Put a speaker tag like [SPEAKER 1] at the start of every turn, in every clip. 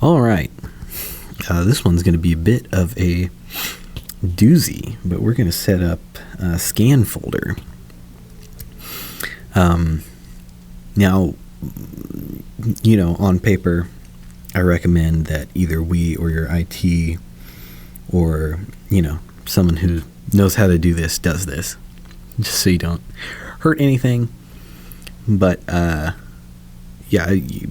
[SPEAKER 1] All right. This one's going to be a bit of a doozy, but we're going to set up a scan folder. Now, on paper, I recommend that either we or your IT or, someone who knows how to do this does this, just so you don't hurt anything. But,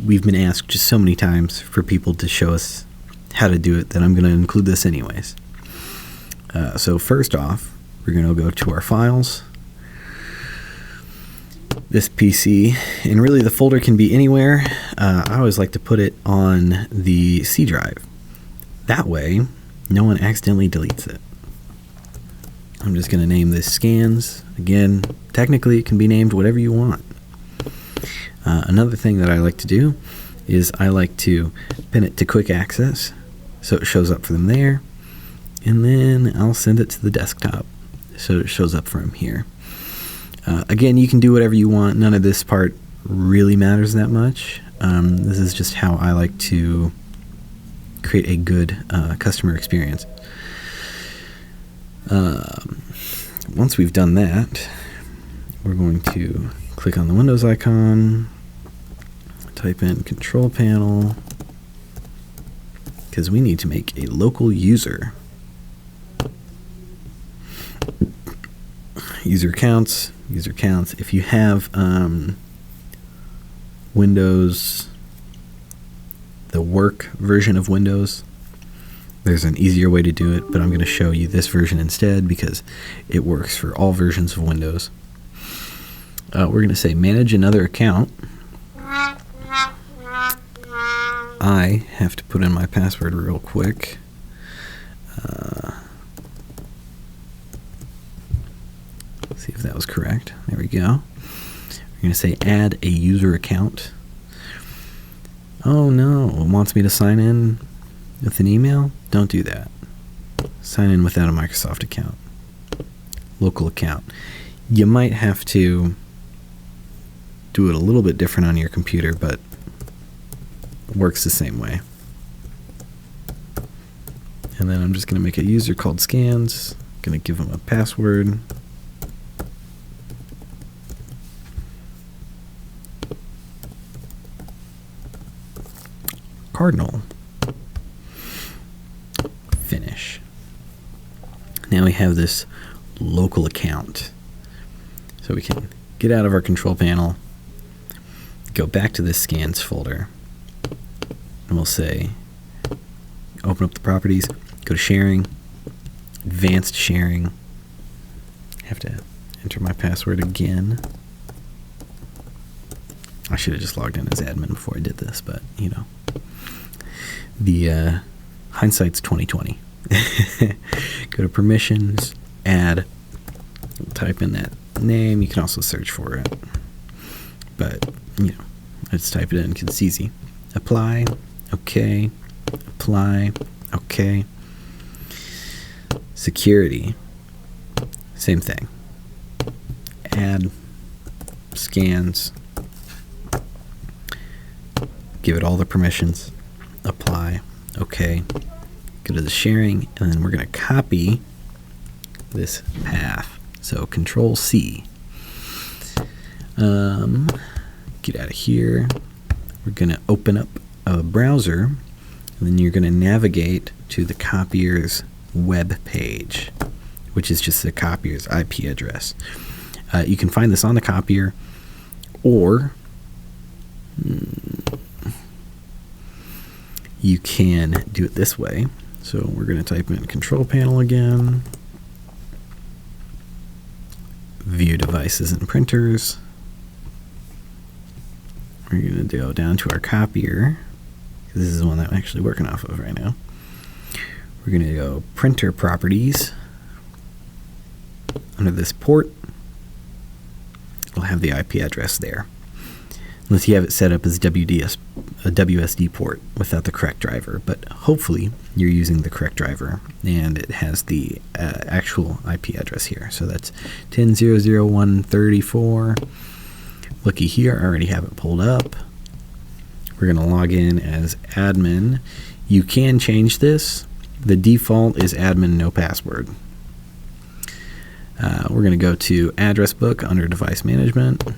[SPEAKER 1] we've been asked just so many times for people to show us how to do it that I'm going to include this anyways. So first off, we're going to go to our files, this PC, and really the folder can be anywhere. I always like to put it on the C drive. That way, no one accidentally deletes it. I'm just going to name this scans. Again, technically it can be named whatever you want. Another thing that I like to do is I like to pin it to quick access so it shows up for them there, and then I'll send it to the desktop so it shows up for them here. Again, you can do whatever you want. None of this part really matters that much. This is just how I like to create a good customer experience. Once we've done that, we're going to click on the Windows icon, type in control panel, because we need to make a local user. User accounts. If you have Windows, the work version of Windows, there's an easier way to do it, but I'm going to show you this version instead because it works for all versions of Windows. We're going to say manage another account. I have to put in my password real quick. See if that was correct. There we go. We're going to say add a user account. Oh no, it wants me to sign in with an email? Don't do that. Sign in without a Microsoft account. Local account. You might have to do it a little bit different on your computer, but it works the same way. And then I'm just going to make a user called scans. Going to give them a password. Cardinal. Finish. Now we have this local account. So we can get out of our control panel, go back to this scans folder, and we'll say, open up the properties, go to sharing, advanced sharing. I have to enter my password again. I should have just logged in as admin before I did this, but the hindsight's 2020. Go to permissions, add, type in that name. You can also search for it, but let's type it in because it's easy. Apply, okay. Apply, okay. Security, same thing. Add, scans, give it all the permissions. Apply, okay. Go to the sharing, and then we're going to copy this path. So Control C. Get out of here. We're going to open up a browser, and then you're going to navigate to the copier's web page, which is just the copier's IP address. You can find this on the copier, or you can do it this way. So we're going to type in control panel again, view devices and printers. We're going to go down to our copier. This is the one that I'm actually working off of right now. We're going to go printer properties. Under this port, we'll have the IP address there. Unless you have it set up as a WSD port without the correct driver, but hopefully you're using the correct driver and it has the actual IP address here. So that's 10.0.0.1.34. Looky here, I already have it pulled up. We're We're going to log in as admin. You can change this. The default is admin, no password. We're going to go to address book under device management. I'm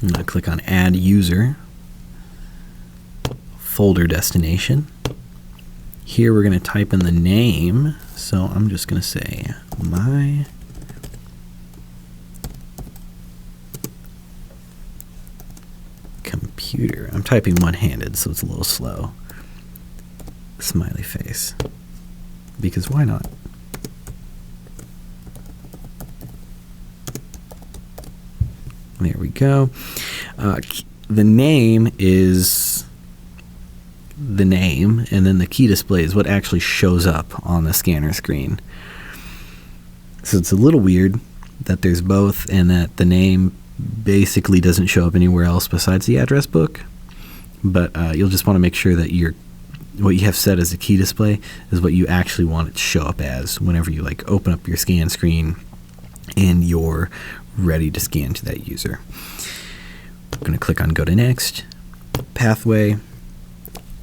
[SPEAKER 1] going to click on add user, folder destination. Here we're going to type in the name. So I'm just going to say my computer. I'm typing one-handed, so it's a little slow. Smiley face. Because why not? There we go. The name is the name, and then the key display is what actually shows up on the scanner screen. So it's a little weird that there's both, and that the name basically doesn't show up anywhere else besides the address book. But you'll just want to make sure that what you have set as a key display is what you actually want it to show up as whenever you like open up your scan screen and you're ready to scan to that user. I'm going to click on go to next. Pathway.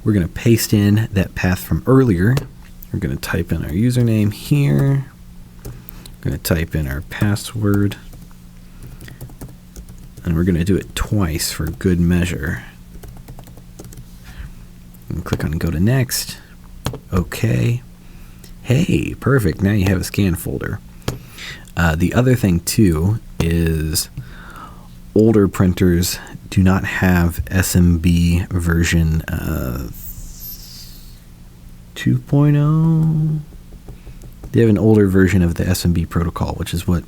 [SPEAKER 1] We're going to paste in that path from earlier. We're going to type in our username here. We're going to type in our password. And we're going to do it twice for good measure. And click on go to next. Okay. Hey, perfect. Now you have a scan folder. The other thing too is older printers do not have SMB version 2.0. They have an older version of the SMB protocol, which is what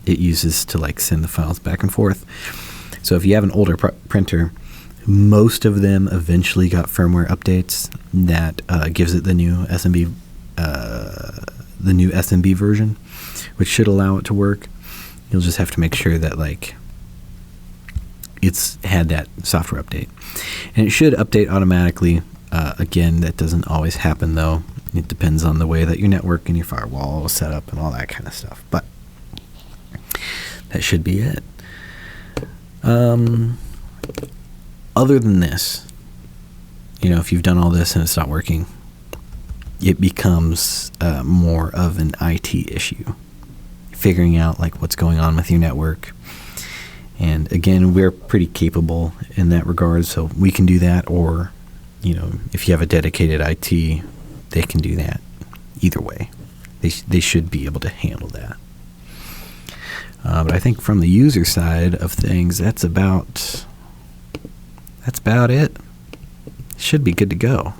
[SPEAKER 1] it uses to like send the files back and forth. So if you have an older printer, most of them eventually got firmware updates that gives it the new SMB version, which should allow it to work. You'll just have to make sure that like it's had that software update, and it should update automatically. Again, that doesn't always happen though. It depends on the way that your network and your firewall is set up and all that kind of stuff. But that should be it. Other than this, if you've done all this and it's not working, it becomes more of an IT issue. Figuring out like what's going on with your network. And again, we're pretty capable in that regard, so we can do that. Or, if you have a dedicated IT, they can do that. Either way, they should be able to handle that. But I think from the user side of things, that's about it. Should be good to go.